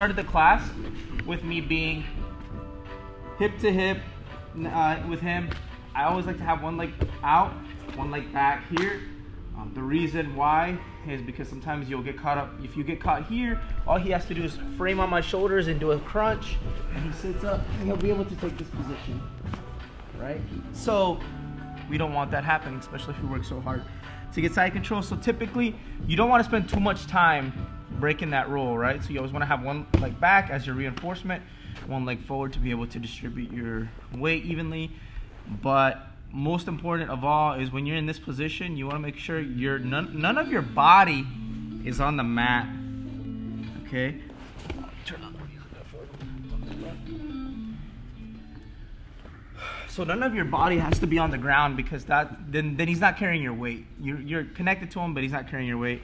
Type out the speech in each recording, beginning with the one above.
Started the class with me being hip to hip with him. I always like to have one leg out, one leg back here. The reason why is because sometimes you'll get caught up. If you get caught here, all he has to do is frame on my shoulders and do a crunch, and he sits up and he'll be able to take this position, right? So we don't want that happening, especially if you work so hard to get side control. So typically, you don't want to spend too much time breaking that rule, right? So you always want to have one leg back as your reinforcement, one leg forward to be able to distribute your weight evenly. But most important of all is when you're in this position, you want to make sure none of your body is on the mat. Okay? Turn on. So none of your body has to be on the ground, because then he's not carrying your weight. You're connected to him, but he's not carrying your weight.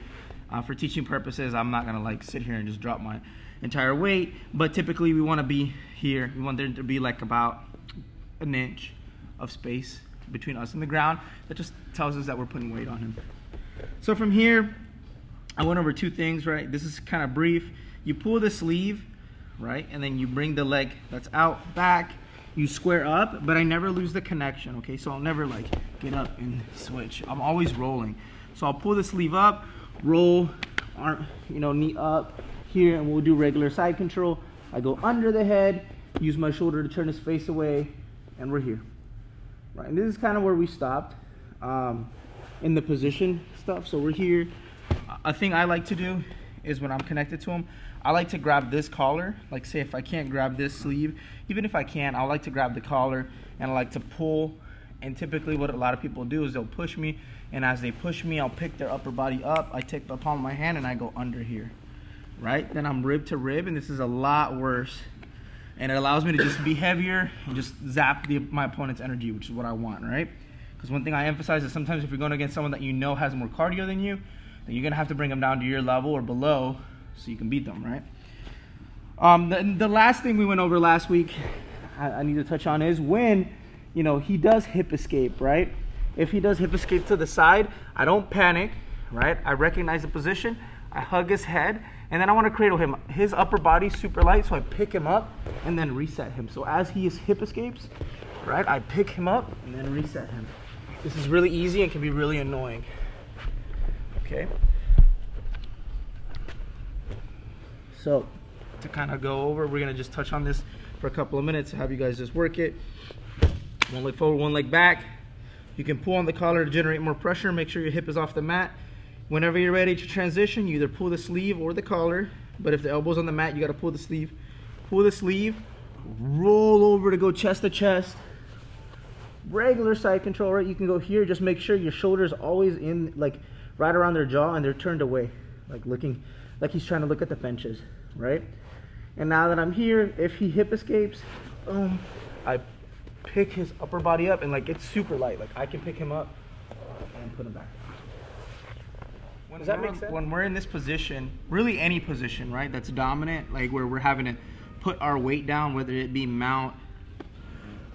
For teaching purposes, I'm not gonna like sit here and just drop my entire weight, but typically we want to be here. We want there to be like about an inch of space between us and the ground. That just tells us that we're putting weight on him. So from here, I went over two things, right? This is kind of brief. You pull the sleeve, right? And then you bring the leg that's out back. You square up, but I never lose the connection, okay? So I'll never like get up and switch. I'm always rolling. So I'll pull the sleeve up, roll, arm, knee up here, and we'll do regular side control. I go under the head, use my shoulder to turn his face away, and we're here. Right, and this is kind of where we stopped in the position stuff. So we're here. A thing I like to do is when I'm connected to him, I like to grab this collar. Like say if I can't grab this sleeve, even if I can, I like to grab the collar and I like to pull. And typically what a lot of people do is they'll push me, and as they push me, I'll pick their upper body up. I take the palm of my hand and I go under here, right? Then I'm rib to rib, and this is a lot worse. And it allows me to just be heavier and just zap my opponent's energy, which is what I want, right? Because one thing I emphasize is sometimes if you're going against someone that you know has more cardio than you, then you're going to have to bring them down to your level or below so you can beat them, right? The last thing we went over last week I need to touch on is when, he does hip escape, right? If he does hip escape to the side, I don't panic, right? I recognize the position, I hug his head, and then I want to cradle him. His upper body's super light, so I pick him up and then reset him. So as he hip escapes, right, I pick him up and then reset him. This is really easy and can be really annoying. Okay? So to kind of go over, we're going to just touch on this for a couple of minutes to have you guys just work it. One leg forward, one leg back. You can pull on the collar to generate more pressure. Make sure your hip is off the mat. Whenever you're ready to transition, you either pull the sleeve or the collar. But if the elbow's on the mat, you got to pull the sleeve. Pull the sleeve, roll over to go chest to chest. Regular side control, right? You can go here. Just make sure your shoulder's always in, like right around their jaw, and they're turned away, like looking, like he's trying to look at the benches, right? And now that I'm here, if he hip escapes, I pick his upper body up, and like it's super light. Like I can pick him up and put him back. Does that make sense? When we're in this position, really any position, right, that's dominant, like where we're having to put our weight down, whether it be mount,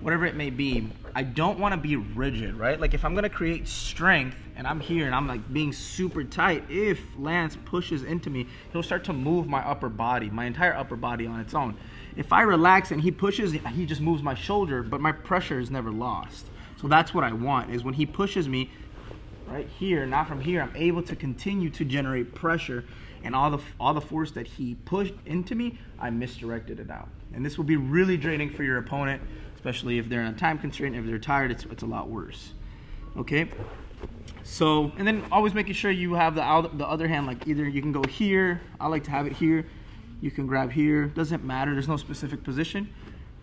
whatever it may be, I don't want to be rigid, right? Like if I'm going to create strength and I'm here and I'm like being super tight, if Lance pushes into me, he'll start to move my upper body, my entire upper body on its own. If I relax and he pushes, he just moves my shoulder, but my pressure is never lost. So that's what I want, is when he pushes me, right here, not from here, I'm able to continue to generate pressure, and all the force that he pushed into me, I misdirected it out. And this will be really draining for your opponent, especially if they're in a time constraint. If they're tired, it's a lot worse. Okay? So, and then always making sure you have the other hand, like either you can go here, I like to have it here, you can grab here, doesn't matter, there's no specific position.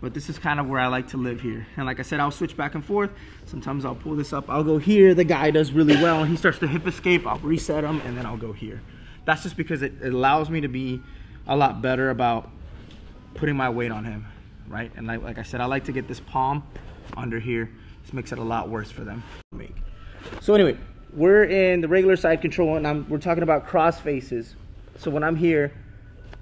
But this is kind of where I like to live here. And like I said, I'll switch back and forth. Sometimes I'll pull this up. I'll go here. The guy does really well. And he starts to hip escape. I'll reset him, and then I'll go here. That's just because it allows me to be a lot better about putting my weight on him, right? And like I said, I like to get this palm under here. This makes it a lot worse for them. So anyway, we're in the regular side control, and we're talking about cross faces. So when I'm here,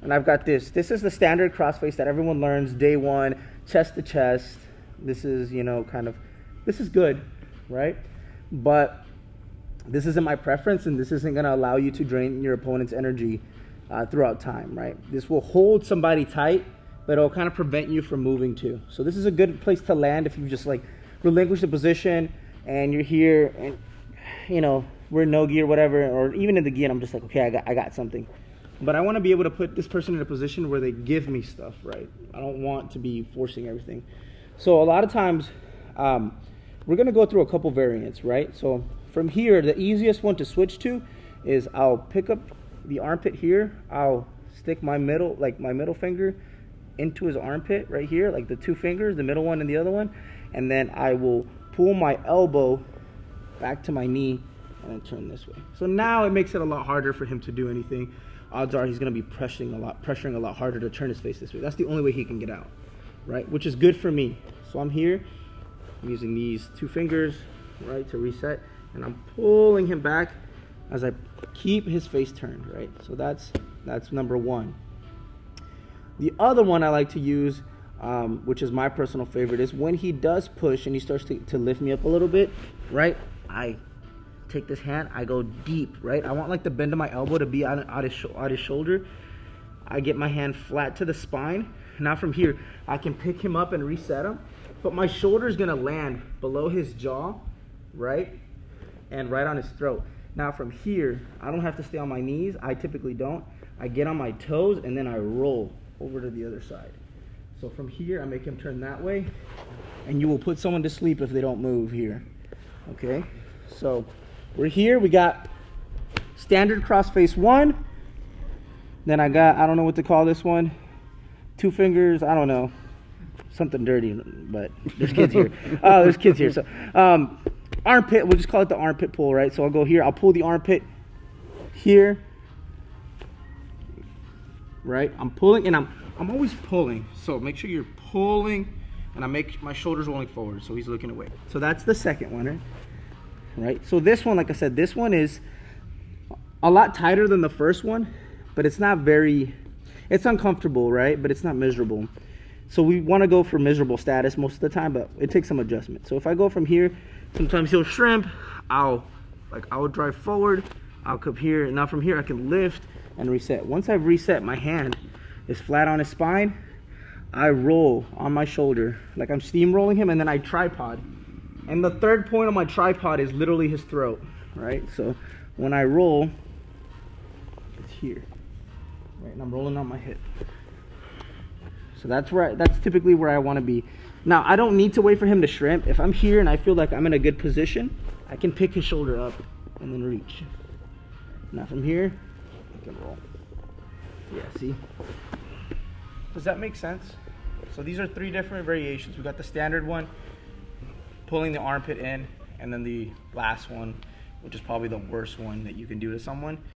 and I've got this. This is the standard crossface that everyone learns day one, chest to chest. This is, this is good, right? But this isn't my preference, and this isn't going to allow you to drain your opponent's energy throughout time, right? This will hold somebody tight, but it'll kind of prevent you from moving too. So this is a good place to land if you just like relinquish the position and you're here and, you know, we're in no gear, whatever, or even in the gear, I'm just like, okay, I got something. But I want to be able to put this person in a position where they give me stuff, right? I don't want to be forcing everything. So a lot of times, we're going to go through a couple variants, right? So from here, the easiest one to switch to is I'll pick up the armpit here. I'll stick my middle finger into his armpit right here, like the two fingers, the middle one and the other one. And then I will pull my elbow back to my knee and then turn this way. So now it makes it a lot harder for him to do anything. Odds are he's going to be pressuring a lot harder to turn his face this way. That's the only way he can get out, right? Which is good for me. So I'm here, I'm using these two fingers, right, to reset, and I'm pulling him back as I keep his face turned, right? So that's number one. The other one I like to use, which is my personal favorite, is when he does push and he starts to lift me up a little bit, right? I take this hand, I go deep, right? I want like the bend of my elbow to be out his shoulder. I get my hand flat to the spine. Now from here, I can pick him up and reset him, but my shoulder is gonna land below his jaw, right? And right on his throat. Now from here, I don't have to stay on my knees. I typically don't. I get on my toes and then I roll over to the other side. So from here, I make him turn that way, and you will put someone to sleep if they don't move here, okay? So we're here, we got standard cross face one. Then I got, I don't know what to call this one. Two fingers, I don't know. Something dirty, but there's kids here. Oh, there's kids here. So armpit, we'll just call it the armpit pull, right? So I'll go here, I'll pull the armpit here. Right? I'm pulling, and I'm always pulling. So make sure you're pulling, and I make my shoulders rolling forward, so he's looking away. So that's the second one, right? So this one, like I said, this one is a lot tighter than the first one, but it's not very, it's uncomfortable, right? But it's not miserable. So we want to go for miserable status most of the time, but it takes some adjustment. So if I go from here, sometimes he'll shrimp, I'll drive forward, I'll come here, and now from here I can lift and reset. Once I've reset, my hand is flat on his spine. I roll on my shoulder like I'm steamrolling him, and then I tripod. And the third point on my tripod is literally his throat, right? So when I roll, it's here, right? And I'm rolling on my hip. So that's typically where I want to be. Now I don't need to wait for him to shrimp. If I'm here and I feel like I'm in a good position, I can pick his shoulder up and then reach. Now from here, roll. Yeah, see? Does that make sense? So these are three different variations. We got the standard one, pulling the armpit in, and then the last one, which is probably the worst one that you can do to someone.